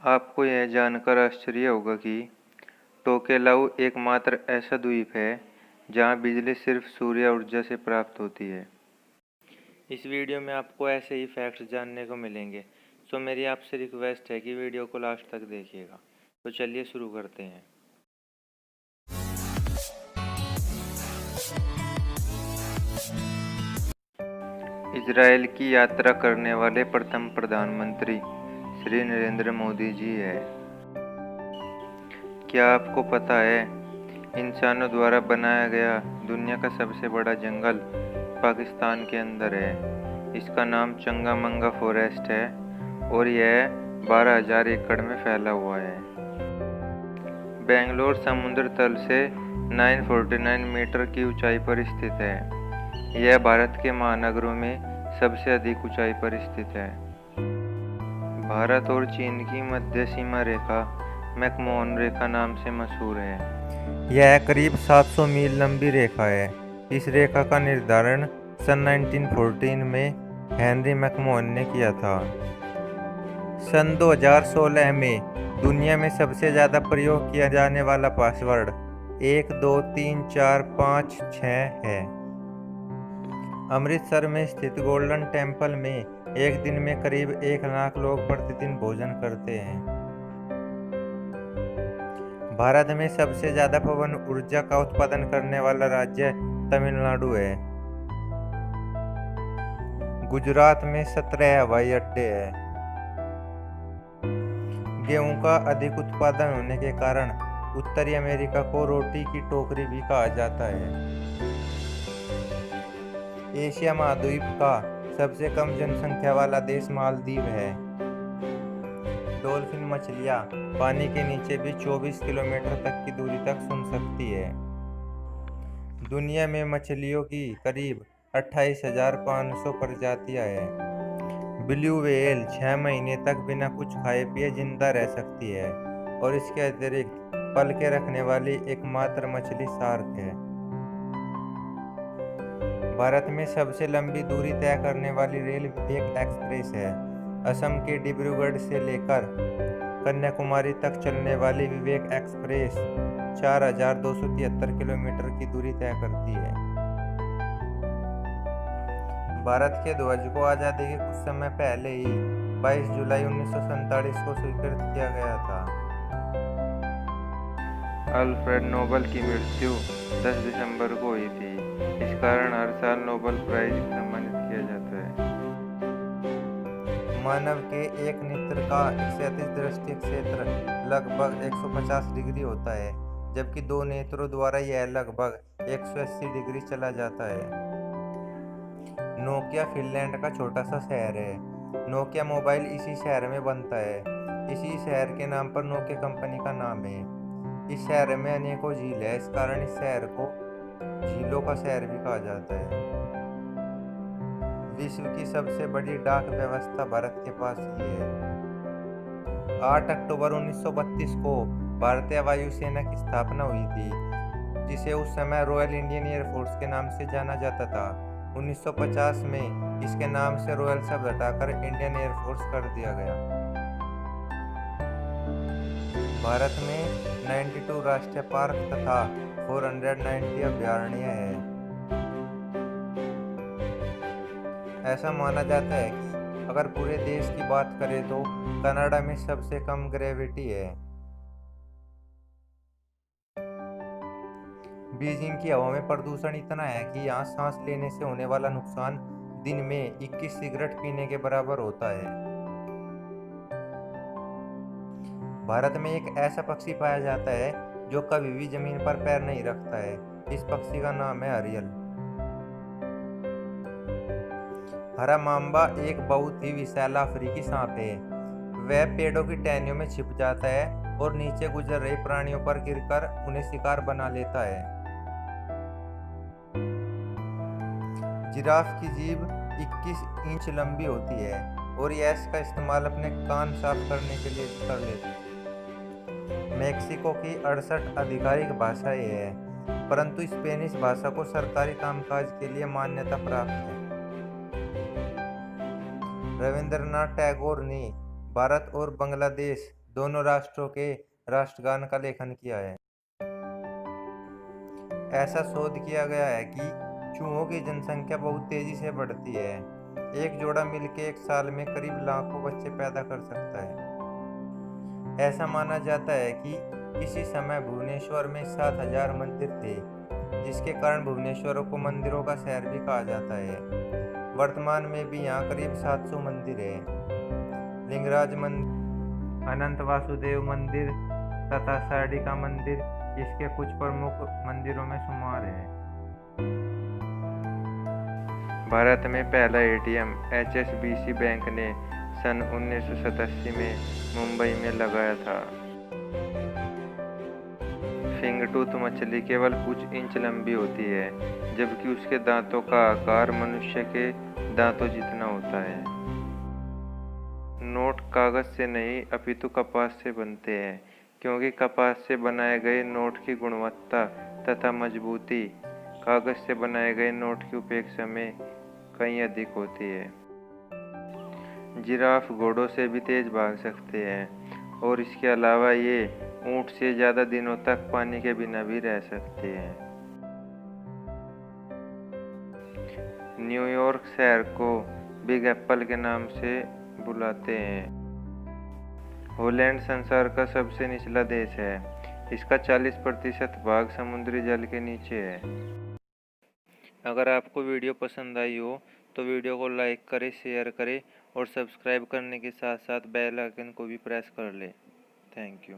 आपको यह जानकर आश्चर्य होगा कि टोकेलाऊ एकमात्र ऐसा द्वीप है जहां बिजली सिर्फ सूर्य ऊर्जा से प्राप्त होती है। इस वीडियो में आपको ऐसे ही फैक्ट्स जानने को मिलेंगे, सो मेरी आपसे रिक्वेस्ट है कि वीडियो को लास्ट तक देखिएगा। तो चलिए शुरू करते हैं। इजराइल की यात्रा करने वाले प्रथम प्रधानमंत्री श्री नरेंद्र मोदी जी है। क्या आपको पता है इंसानों द्वारा बनाया गया दुनिया का सबसे बड़ा जंगल पाकिस्तान के अंदर है। इसका नाम चंगामंगा फॉरेस्ट है और यह 12,000 एकड़ में फैला हुआ है। बेंगलोर समुद्र तल से 949 मीटर की ऊंचाई पर स्थित है। यह भारत के महानगरों में सबसे अधिक ऊंचाई पर स्थित है। भारत और चीन की मध्य सीमा रेखा मैकमोहन रेखा नाम से मशहूर है। यह करीब 700 मील लंबी रेखा है। इस रेखा का निर्धारण सन 1914 में हेनरी मैकमोहन ने किया था। सन 2016 में दुनिया में सबसे ज़्यादा प्रयोग किया जाने वाला पासवर्ड 1 2 3 4 5 6 है। अमृतसर में स्थित गोल्डन टेम्पल में एक दिन में करीब 1 लाख लोग प्रतिदिन भोजन करते हैं। भारत में सबसे ज्यादा पवन ऊर्जा का उत्पादन करने वाला राज्य तमिलनाडु है। गुजरात में 17 हवाई अड्डे हैं। गेहूं का अधिक उत्पादन होने के कारण उत्तरी अमेरिका को रोटी की टोकरी भी कहा जाता है। एशिया महाद्वीप का सबसे कम जनसंख्या वाला देश मालदीव है। डॉल्फिन मछलियां पानी के नीचे भी 24 किलोमीटर तक की दूरी तक सूंघ सकती है। दुनिया में मछलियों की करीब 28,500 प्रजातियां हैं। ब्लू व्हेल 6 महीने तक बिना कुछ खाए पिए जिंदा रह सकती है और इसके अतिरिक्त पल के रखने वाली एकमात्र मछली शार्क है। भारत में सबसे लंबी दूरी तय करने वाली रेल विवेक एक्सप्रेस है। असम के डिब्रूगढ़ से लेकर कन्याकुमारी तक चलने वाली विवेक एक्सप्रेस 4,273 किलोमीटर की दूरी तय करती है। भारत के ध्वज को आज़ादी के कुछ समय पहले ही 22 जुलाई 1947 को स्वीकृत किया गया था। अल्फ्रेड नोबेल की मृत्यु 10 दिसंबर को हुई थी। इस कारण हर साल नोबेल प्राइज सम्मानित किया जाता है। मानव के एक नेत्र का क्षैतिज दृष्टि क्षेत्र लगभग 150 डिग्री होता है, जबकि 2 नेत्रों द्वारा यह लगभग 180 डिग्री चला जाता है। नोकिया फिनलैंड का छोटा सा शहर है। नोकिया मोबाइल इसी शहर में बनता है। इसी शहर के नाम पर नोकिया कंपनी का नाम है। इस शहर में अनेकों झील है, इस कारण इस शहर को झीलों का शहर भी कहा जाता है। विश्व की सबसे बड़ी डाक व्यवस्था भारत के पास ही है। 8 अक्टूबर 1932 को भारतीय वायुसेना की स्थापना हुई थी, जिसे उस समय रॉयल इंडियन एयरफोर्स के नाम से जाना जाता था। 1950 में इसके नाम से रॉयल शब्द हटाकर इंडियन एयरफोर्स कर दिया गया। भारत में 92 राष्ट्रीय पार्क तथा 490 अभयारण्य है। ऐसा माना जाता है कि अगर पूरे देश की बात करें तो कनाडा में सबसे कम ग्रेविटी है। बीजिंग की हवा में प्रदूषण इतना है कि यहाँ सांस लेने से होने वाला नुकसान दिन में 21 सिगरेट पीने के बराबर होता है। भारत में एक ऐसा पक्षी पाया जाता है जो कभी भी जमीन पर पैर नहीं रखता है। इस पक्षी का नाम है हरियल। हरा मांबा एक बहुत ही विशाल अफ्रीकी सांप है। वह पेड़ों की टहनियों में छिप जाता है और नीचे गुजर रहे प्राणियों पर गिरकर उन्हें शिकार बना लेता है। जिराफ की जीभ 21 इंच लंबी होती है और यह इसका इस्तेमाल अपने कान साफ करने के लिए कर लेती है। मेक्सिको की 68 आधिकारिक भाषाएं हैं, परंतु स्पेनिश भाषा को सरकारी कामकाज के लिए मान्यता प्राप्त है। रविंद्रनाथ टैगोर ने भारत और बांग्लादेश दोनों राष्ट्रों के राष्ट्रगान का लेखन किया है। ऐसा शोध किया गया है कि चूहों की जनसंख्या बहुत तेजी से बढ़ती है। एक जोड़ा मिलकर एक साल में करीब लाखों बच्चे पैदा कर सकता है। ऐसा माना जाता है कि किसी समय भुवनेश्वर में 7,000 मंदिर थे, जिसके कारण भुवनेश्वर को मंदिरों का शहर भी कहा जाता है। वर्तमान में भी यहाँ करीब 700 मंदिर हैं। लिंगराज मंदिर, अनंत वासुदेव मंदिर तथा शारडिका मंदिर इसके कुछ प्रमुख मंदिरों में शुमार है। भारत में पहला एटीएम HSBC बैंक ने सन 1987 में मुंबई में लगाया था। फिंगटूथ मछली केवल कुछ इंच लंबी होती है, जबकि उसके दांतों का आकार मनुष्य के दांतों जितना होता है। नोट कागज से नहीं अपितु कपास से बनते हैं, क्योंकि कपास से बनाए गए नोट की गुणवत्ता तथा मजबूती कागज से बनाए गए नोट की अपेक्षा में कहीं अधिक होती है। जिराफ घोड़ों से भी तेज भाग सकते हैं और इसके अलावा ये ऊंट से ज़्यादा दिनों तक पानी के बिना भी रह सकते हैं। न्यूयॉर्क शहर को बिग एप्पल के नाम से बुलाते हैं। हॉलैंड संसार का सबसे निचला देश है। इसका 40% भाग समुद्री जल के नीचे है। अगर आपको वीडियो पसंद आई हो तो वीडियो को लाइक करें, शेयर करें और सब्सक्राइब करने के साथ साथ बेल आइकन को भी प्रेस कर लें। Thank you.